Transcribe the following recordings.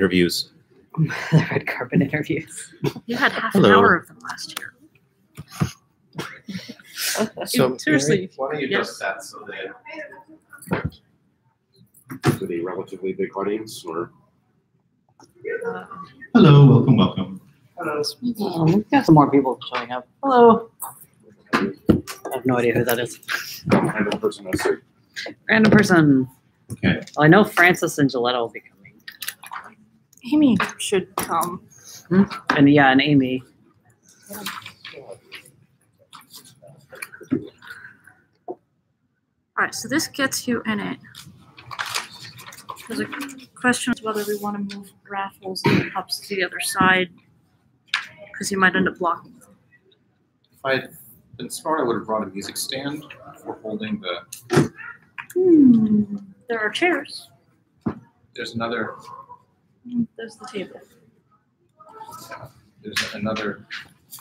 interviews. The red carpet interviews. You had half Hello. an hour of them last year. So Seriously. Why don't you Yes. adjust that so that With a relatively big audience, or Hello, welcome. We've got some more people showing up. Hello. I have no idea who that is. random person I see. Random person. Okay. Well, I know Francis and Gillette will be coming. Amy should come. And yeah, and Amy. All right, so this gets you in it. There's a question as whether we want to move raffles and cups to the other side because you might end up blocking them. if I'd been smart, I would have brought a music stand for holding the. There are chairs. There's another. There's the table. There's another.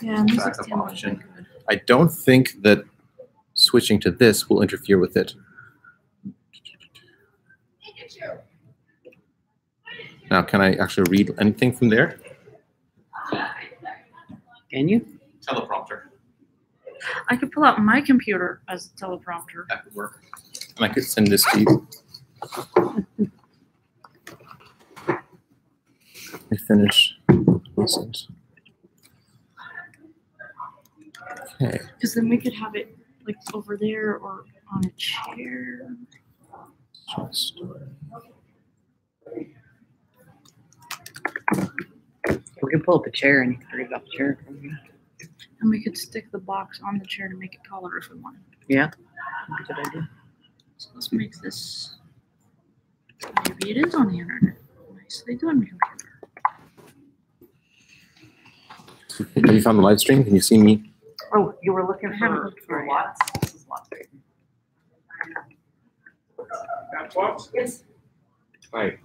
Yeah, music Backup stand would be option. good. I don't think that switching to this will interfere with it. Now, can I actually read anything from there? Can you? Teleprompter. I could pull out my computer as a teleprompter. That could work. And I could send this to you. Let me finish. Lessons. Okay. Because then we could have it like over there or on a chair. Short story. We can pull up a chair and you can read it off the chair. And we could stick the box on the chair to make it taller if we wanted. Yeah. Good idea. So let's make this. Maybe it is on the internet. Nicely done, computer. Have you found the live stream? Can you see me? Oh, you were looking I haven't looked for it yet. Watts? This is Watts. Got Watts? Yes. Hi,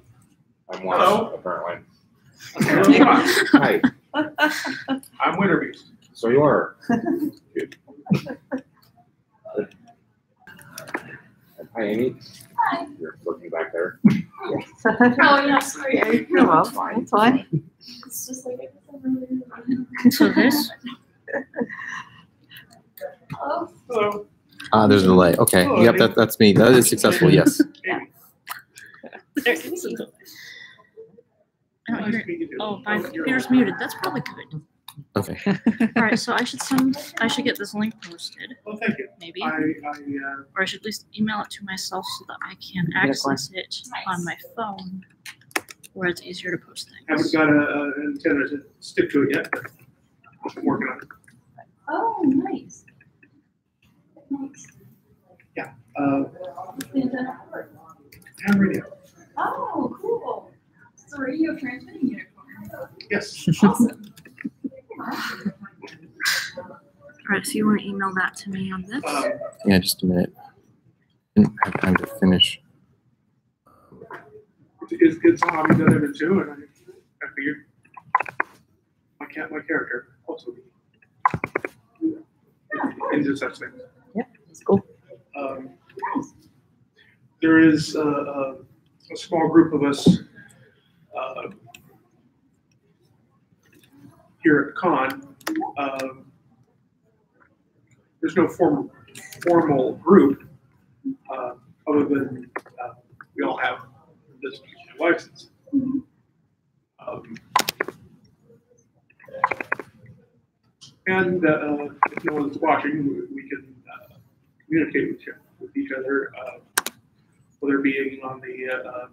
I'm Watts, Hello. apparently. Hi. Hi, I'm Winterbeast. so you are. Good. Hi, Amy. Hi. You're looking back there. Oh, yeah, sorry. You're welcome. It's fine. It's just like, I So this. Hello. Hello. Ah, there's a delay. Okay. Oh, Yep, that's me. That is successful. Yes. There is a delay. I don't hear it. Oh, my computer's muted. That's probably good. Okay. All right, so I should get this link posted, Well, thank you. maybe, I or I should at least email it to myself so that I can Good access it on my phone, where it's easier to post haven't things. got an antenna to stick to it yet, but I'm working on it. Oh, nice. Nice. Ham radio. Oh, cool. It's a radio transmitting unicorn. Yes. Awesome. All right, so you want to email that to me on this? Yeah, just a minute. Didn't have time to finish. It's a hobby that I'm into, and I figured my character also be into such things. Yep, it's cool. There is a small group of us here at Con. There's no formal group other than we all have this license. And if no one's watching, we can communicate with each other, whether being on the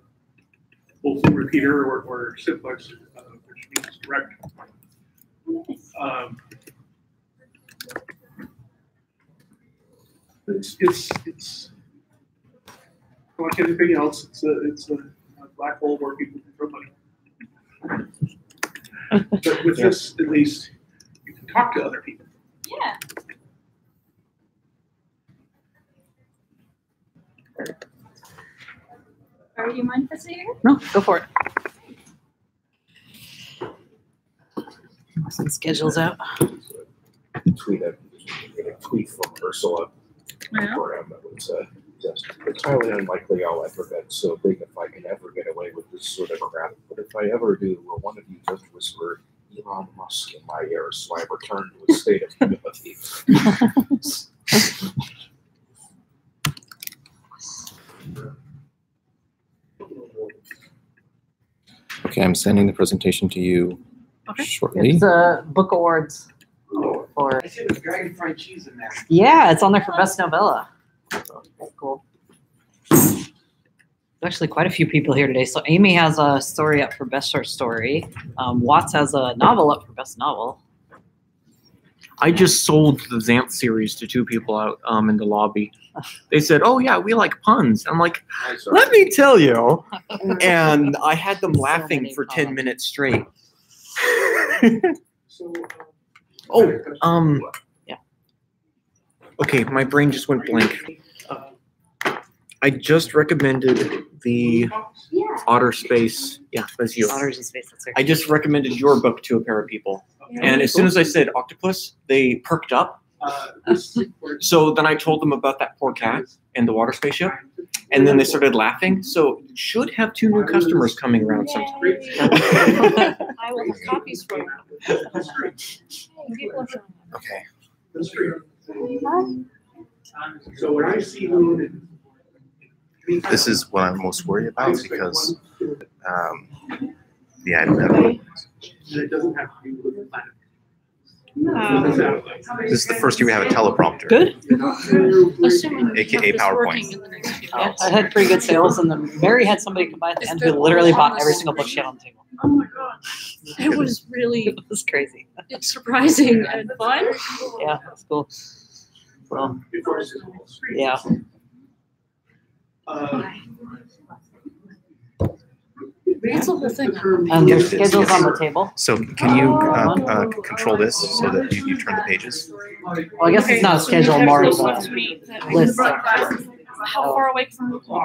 full repeater or simplex, which means direct. It's like anything else. It's a black hole where people can throw money. But with this, at least, you can talk to other people. Yeah. Do you mind if I sit here? No, go for it. Some schedules out. Tweet a tweet from Ursula Yeah. program that would say, "Yes, it's highly unlikely I'll ever get so big if I can ever get away with this sort of crap. But if If I ever do, will one of you just whisper Elon Musk in my ear so I return to a state of humility? Okay, I'm sending the presentation to you Okay. shortly. It's book awards for. I see the dragon fried cheese in there. Yeah, it's on there for best novella. So, that's cool. There's actually quite a few people here today. So Amy has a story up for best short story. Watts has a novel up for best novel. I just sold the Xanth series to 2 people out in the lobby. They said, "Oh yeah, we like puns." I'm like, "Let me tell you," and I had them laughing many for 10 puns. minutes straight. So, Yeah. Okay, my brain just went blank. I just recommended the Yeah. Otter Space. Yeah, that's you. Otters in Space. That's her. I just recommended your book to a pair of people. And as soon as I said octopus, they perked up. So then I told them about that poor cat and the water spaceship, and then they started laughing. So should have 2 new customers coming around sometime. I will have copies for you. People are showing up. Okay. That's true. So when I see moon and This is what I'm most worried about because, I don't know. it doesn't have to be with the planet. This is the first year we have a teleprompter. Good. Assuming we AKA have this PowerPoint. working in the next few Yeah, minutes. I had pretty good sales, and then Mary had somebody come by at the end who literally bought every single book she had on the table. Oh my god. It was really It was crazy. surprising and fun. Yeah, that's cool. Well, yeah. That's the whole thing. There's schedules on the table. So can you control this so that you turn the pages? Well, I guess it's not a schedule, Okay, more of so a to me that list. how far away from you can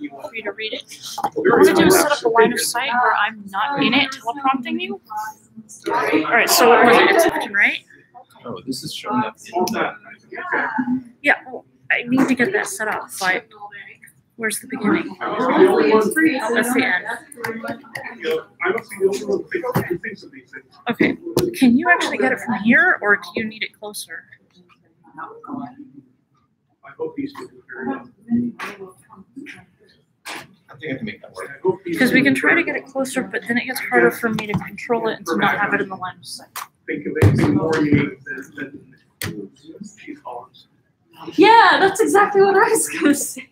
you go for you to read it? What I'm gonna do is set up a line of sight where I'm not in it teleprompting you. Alright, so what was it? It's open, right? Oh, this is showing up in the. Yeah, well, I need to get that set up, but where's the beginning? That's the end. I must be the only one who thinks of these things. Okay, can you actually get it from here, or do you need it closer? I hope these two do very well. I think I can make that work. I hope these Because we two can do try to very get it closer, but then it gets harder for me to control it and to not have it in the line of sight. think of it as more unique than cheese columns. Yeah, that's exactly what I was gonna say.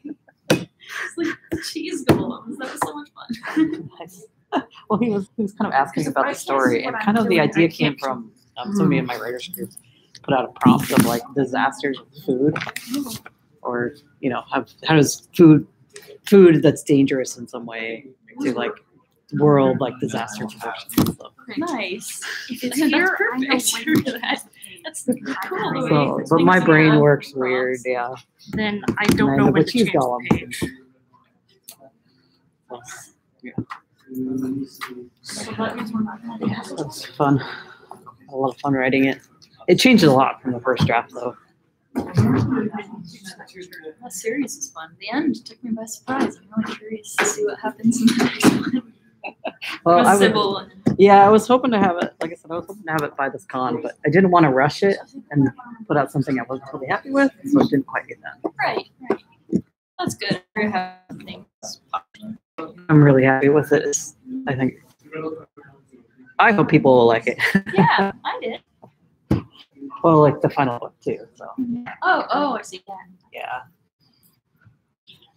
It's like cheese golems. That was so much fun. Nice. Well, he was kind of asking about the story, and kind of the idea came from somebody in my writers group put out a prompt of like disasters with food, or how does food that's dangerous in some way to like world like disaster prediction and stuff. Nice. If it's That's here, I know perfect. when to do that. That's cool. the way So, it's but my mixing brain up works prompts. weird, yeah. Then I And don't I know have when a to cheese change the golem. page. So that means we're not gonna Yeah, that's fun. Had a lot of fun writing it. It changed a lot from the first draft, though. That series is fun. The end took me by surprise. I'm really curious to see what happens in the next one. Well, With I was, Sybil and yeah, I was hoping to have it. Like I said, I was hoping to have it by this con, but I didn't want to rush it and put out something I wasn't totally happy with, so it didn't quite get done. right. That's good. We're having things. I'm really happy with it. I think. I hope people will like it. Yeah, I did. Well, like the final book too. So Oh, I see. Yeah.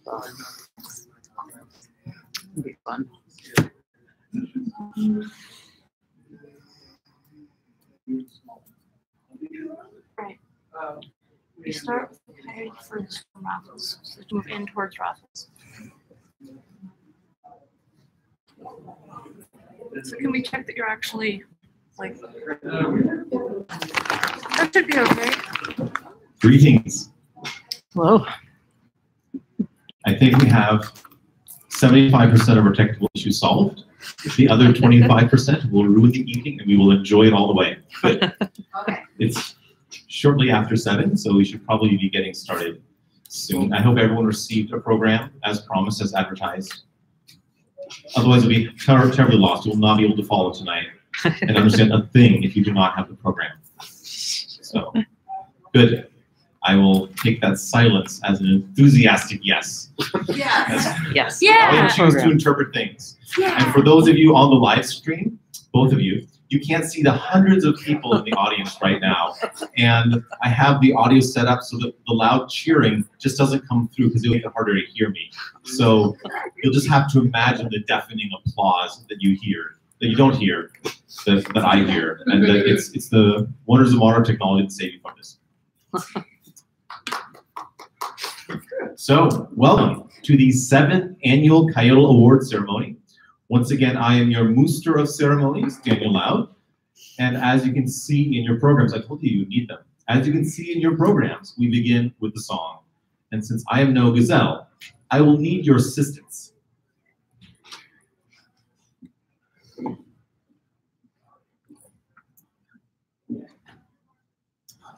yeah. It'll be fun. Right. We start with the page first from Raffles. So move in towards Raffles. So can we check that you're actually like that should be okay. Greetings. Hello. I think we have 75% of our technical issues solved. The other 25% will ruin the evening and we will enjoy it all the way. But Okay. it's shortly after 7, so we should probably be getting started soon. I hope everyone received a program as promised, as advertised. Otherwise, you'll be terribly lost. You will not be able to follow tonight and understand a thing if you do not have the program. So, good. I will take that silence as an enthusiastic yes. Yeah. Yes. Yeah. I choose to interpret things. Yeah. And for those of you on the live stream, both of you, you can't see the hundreds of people in the audience right now. And I have the audio set up so that the loud cheering just doesn't come through because it'll make it harder to hear me. So you'll just have to imagine the deafening applause that you hear, that you don't hear, that I hear. And that it's the wonders of modern technology that save you from this. So, welcome to the 7th Annual Coyotl Award Ceremony. Once again, I am your Mooster of Ceremonies, Daniel Loud. And as you can see in your programs, I told you would need them. As you can see in your programs, we begin with the song. And since I am no gazelle, I will need your assistance.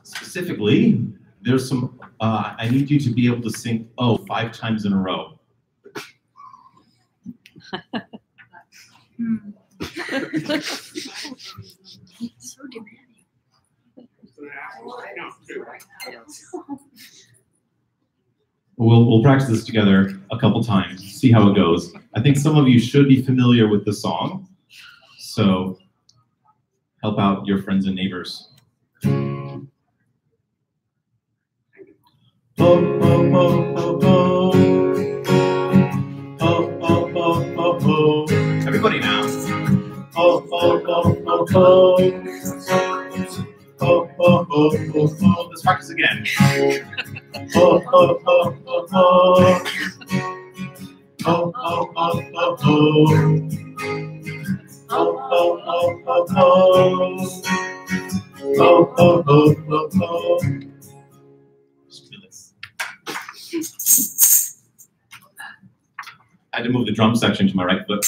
Specifically, there's some, I need you to be able to sing "Oh" 5 times in a row. So demanding. We'll practice this together a couple times, see how it goes. I think some of you should be familiar with the song, so help out your friends and neighbors. Oh, oh, oh, oh, oh. Oh, oh, oh, oh, oh. Everybody now. Oh, oh, oh, oh, oh. Oh, oh, oh, oh, oh. Let's practice again. Oh, oh, oh, oh, oh. Oh, oh, oh, oh, oh. Oh, oh, oh, oh, oh. Oh, oh, oh, oh, oh. I had to move the drum section to my right foot.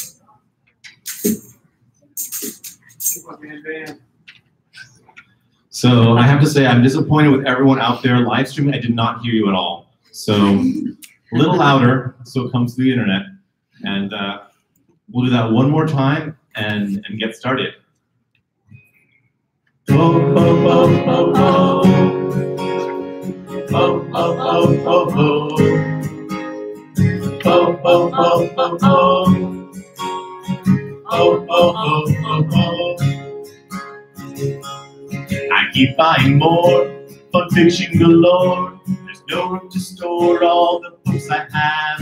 So I have to say I'm disappointed with everyone out there live streaming. I did not hear you at all. So a little louder so it comes through the internet. And we'll do that one more time and get started. Oh, oh, oh, oh, oh. Oh, oh, oh, oh, oh. Oh, oh, oh, oh, oh. Oh, oh, oh, oh, oh. I keep buying more fun fiction galore. There's no room to store all the books I have.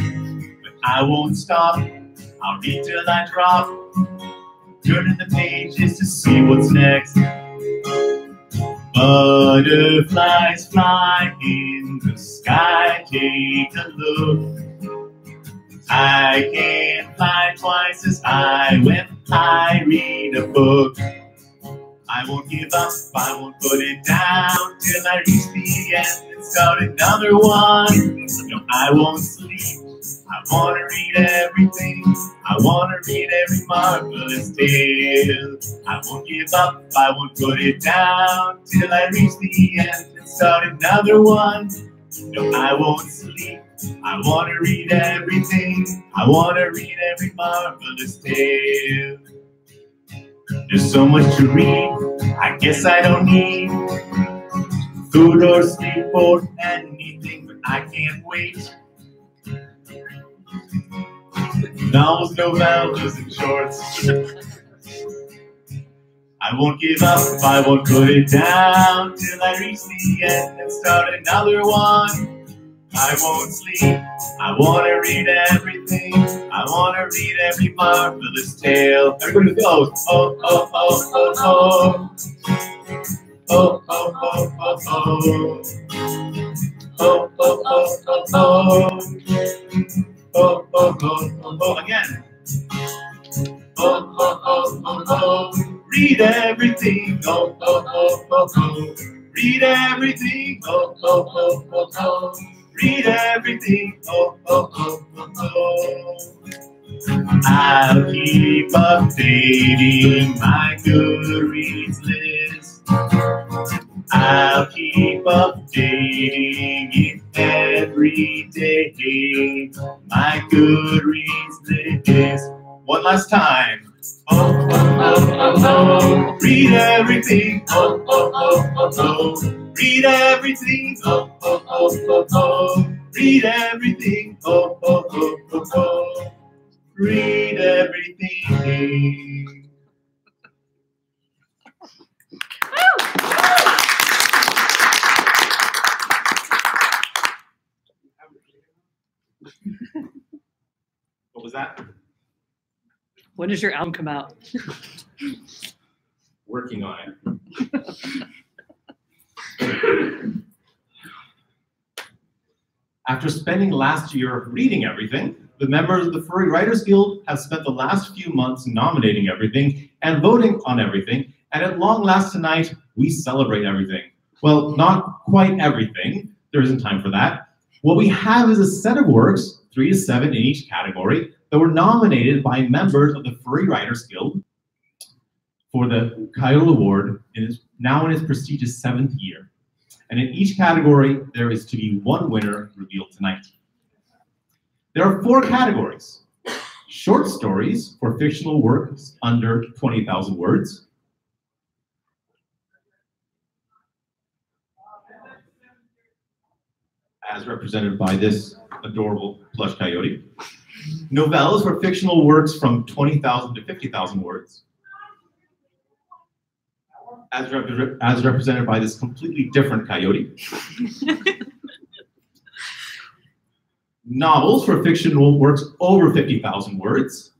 But I won't stop. I'll read till I drop. Turning the pages to see what's next. Butterflies fly in the sky. Take a look. I can fly twice as high when I read a book. I won't give up, I won't put it down till I reach the end and start another one. No, I won't sleep, I want to read everything. I want to read every marvelous tale. I won't give up, I won't put it down till I reach the end and start another one. No, I won't sleep. I want to read everything. I want to read every marvelous tale. There's so much to read. I guess I don't need food or sleep or anything, but I can't wait. Novels, novellas, and shorts. I won't give up. I won't put it down till I reach the end and start another one. I won't sleep, I want to read everything. I want to read every marvelous tale. Everybody goes, oh, oh, oh, oh, oh. Oh, oh, oh, oh, oh. Oh, oh, oh, oh, oh. Oh, oh, oh, oh, again. Oh, oh, oh, oh, oh. Read everything. Oh, oh, oh, oh, oh. Read everything. Oh, oh, oh, oh, oh. Read everything, oh, oh, oh, oh, oh. I'll keep updating my Goodreads list. I'll keep updating it every day. My Goodreads list. one last time. Oh, oh, oh, oh, oh, read everything. Oh, oh, oh, oh, oh, read everything. Oh, oh, oh, oh, oh, read everything. Oh, oh, oh, oh, oh, read everything. What was that? When does your album come out? Working on it. After spending last year reading everything, the members of the Furry Writers Guild have spent the last few months nominating everything and voting on everything, and at long last tonight, we celebrate everything. Well, not quite everything. There isn't time for that. What we have is a set of works, 3 to 7 in each category, that were nominated by members of the Furry Writers Guild for the Coyotl Award, now in its prestigious 7th year. And in each category, there is to be one winner revealed tonight. There are 4 categories: short stories for fictional works under 20,000 words, as represented by this adorable plush coyote, novellas for fictional works from 20,000 to 50,000 words, as represented by this completely different coyote, novels for fictional works over 50,000 words,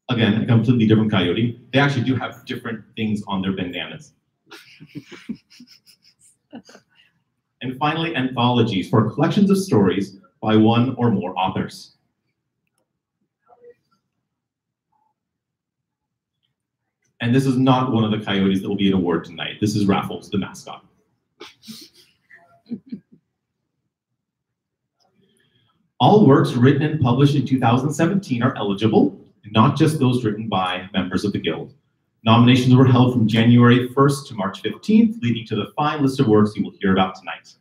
again, a completely different coyote. They actually do have different things on their bandanas. And finally, anthologies for collections of stories by one or more authors. And this is not one of the coyotes that will be an award tonight. This is Raffles, the mascot. All works written and published in 2017 are eligible, not just those written by members of the Guild. Nominations were held from January 1st to March 15th, leading to the fine list of works you will hear about tonight.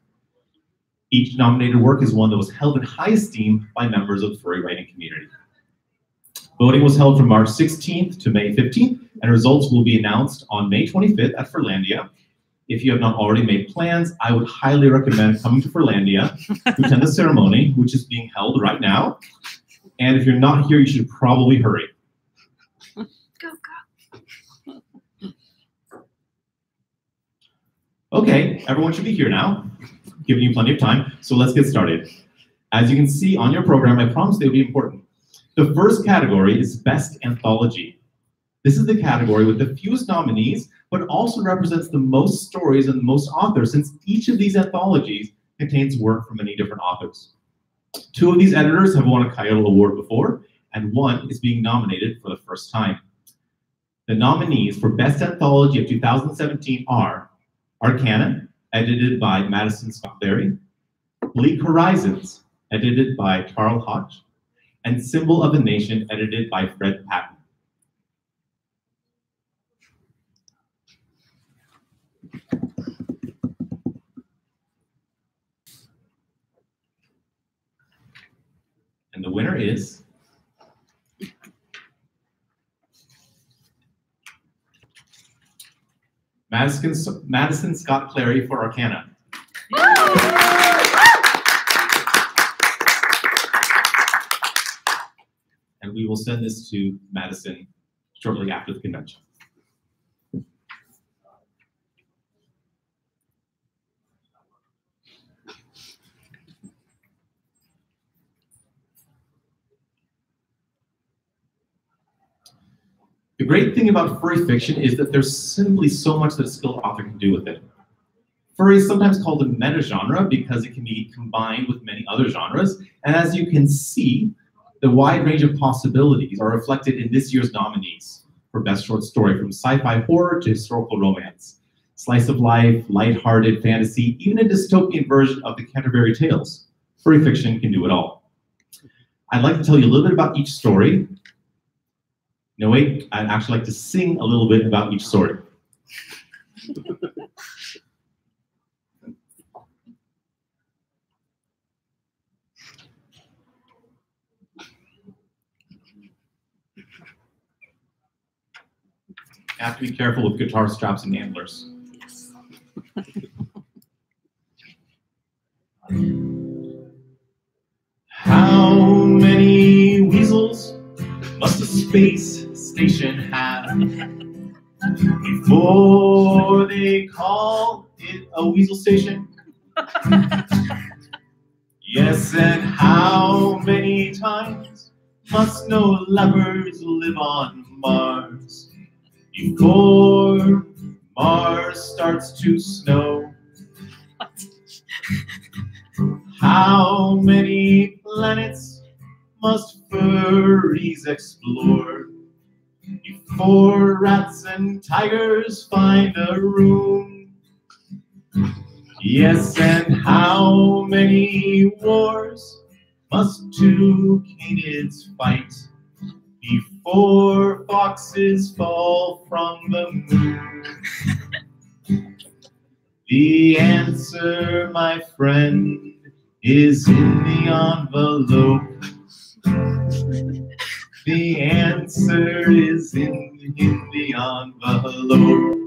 Each nominated work is one that was held in high esteem by members of the furry writing community. Voting was held from March 16th to May 15th, and results will be announced on May 25th at Furlandia. If you have not already made plans, I would highly recommend coming to Furlandia to attend the ceremony, which is being held right now. And if you're not here, you should probably hurry. Go, go. Okay, everyone should be here now, giving you plenty of time, so let's get started. As you can see on your program, I promised they would be important. The first category is Best Anthology. This is the category with the fewest nominees, but also represents the most stories and the most authors, since each of these anthologies contains work from many different authors. 2 of these editors have won a Coyotl Award before, and 1 is being nominated for the first time. The nominees for Best Anthology of 2017 are Arcana, edited by Madison Scott Clary, Bleak Horizons, edited by Carl Hodge, and Symbol of a Nation, edited by Fred Patton. And the winner is Madison Scott Clary for Arcana. And we will send this to Madison shortly after the convention. The great thing about furry fiction is that there's simply so much that a skilled author can do with it. Furry is sometimes called a meta-genre because it can be combined with many other genres, and as you can see, the wide range of possibilities are reflected in this year's nominees for Best Short Story, from sci-fi horror to historical romance, slice of life, lighthearted fantasy, even a dystopian version of the Canterbury Tales. Furry fiction can do it all. I'd like to tell you a little bit about each story. No, wait, I'd actually like to sing a little bit about each story. Have to be careful with guitar straps and antlers. How many weasels must a space station have before they call it a weasel station? Yes, and how many times must no lepers live on Mars before Mars starts to snow? How many planets must furries explore before rats and tigers find a room? Yes, and how many wars must two canids fight before foxes fall from the moon? The answer, my friend, is in the envelope. The answer is in the envelope.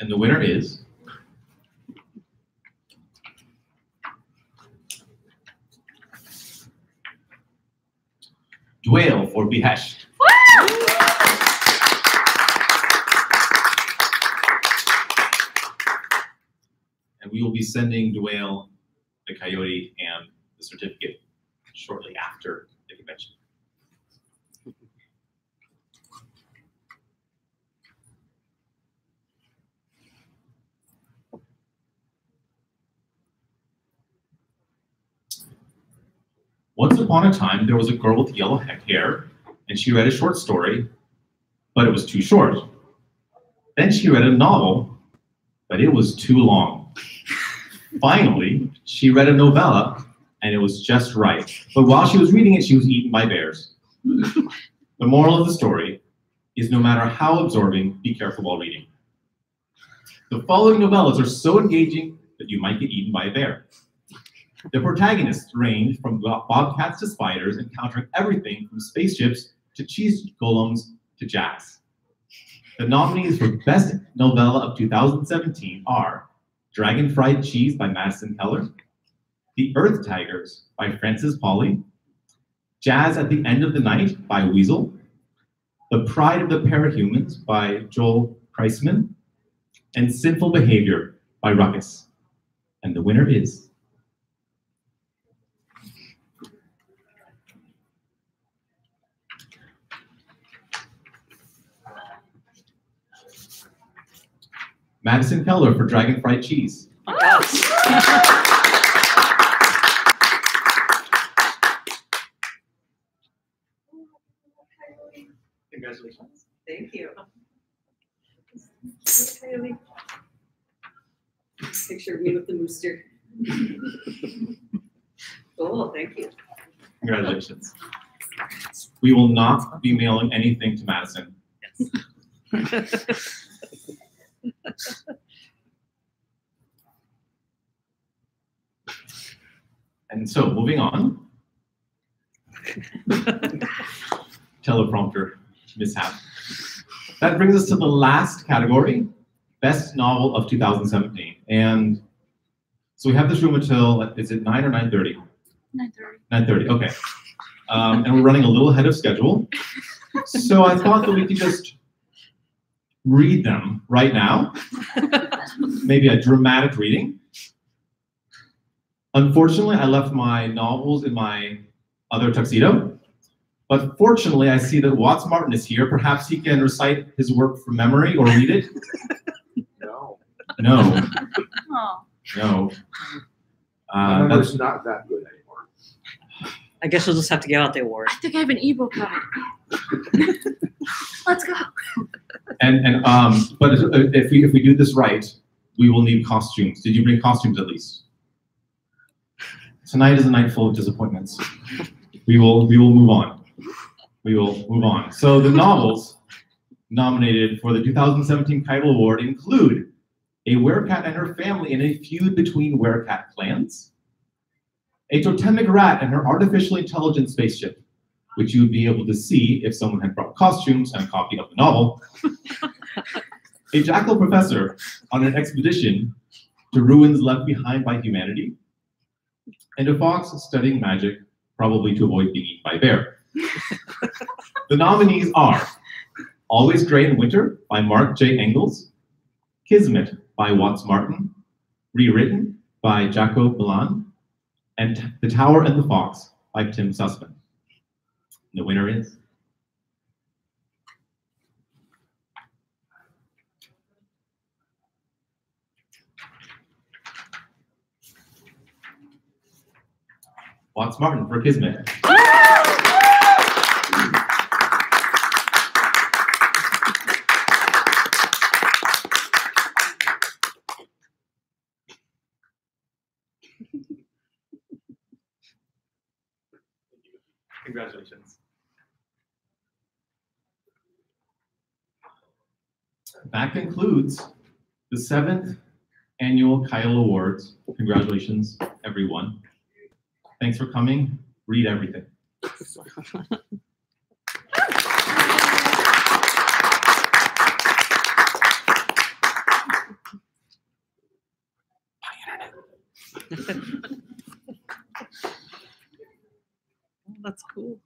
And the winner is Dwayne for Behesh. And we will be sending Dwayne the Coyote and the certificate shortly after the convention. Once upon a time, there was a girl with yellow hair, and she read a short story, but it was too short. Then she read a novel, but it was too long. Finally, she read a novella, and it was just right. But while she was reading it, she was eaten by bears. The moral of the story is no matter how absorbing, be careful while reading. The following novellas are so engaging that you might get eaten by a bear. The protagonists range from bobcats to spiders, encountering everything from spaceships to cheese golems to jazz. The nominees for Best Novella of 2017 are Dragon Fried Cheese by Madison Keller, The Earth Tigers by Frances Polly, Jazz at the End of the Night by Weasel, The Pride of the Parahumans by Joel Kreisman, and Sinful Behavior by Ruckus. And the winner is Madison Keller for Dragon Fried Cheese. Congratulations. Thank you. Picture of me with the mooster. Oh, thank you. Congratulations. We will not be mailing anything to Madison. Yes. And so, moving on. Teleprompter mishap. That brings us to the last category, Best Novel of 2017. And so we have this room until, is it 9 or 9:30? 9:30. 9:30, okay. And we're running a little ahead of schedule. So I thought that we could just read them right now. Maybe a dramatic reading. Unfortunately, I left my novels in my other tuxedo. But fortunately, I see that Watts Martin is here. Perhaps he can recite his work from memory or read it. No. No. Oh. No. That's not that good anymore. I guess we'll just have to give out the award. I think I have an ebook of it. Let's go. But if we do this right, we will need costumes. Did you bring costumes at least? Tonight is a night full of disappointments. We will move on. We will move on. So the novels nominated for the 2017 Coyotl Award include A Werecat and Her Family in a Feud Between Werecat Clans, A Totemic Rat and Her Artificial Intelligence Spaceship, which you would be able to see if someone had brought costumes and a copy of the novel, A Jackal Professor on an expedition to ruins left behind by humanity, and a fox studying magic, probably to avoid being eaten by a bear. The nominees are Always Grey in Winter by Mark J. Engels, Kismet by Watts Martin, rewritten by Jaco Milan, and The Tower and the Fox by Tim Sussman. The winner is Watts Martin for Kismet. Congratulations. That concludes the 7th annual Coyotl Awards. Congratulations, everyone. Thanks for coming. Read everything. That's cool.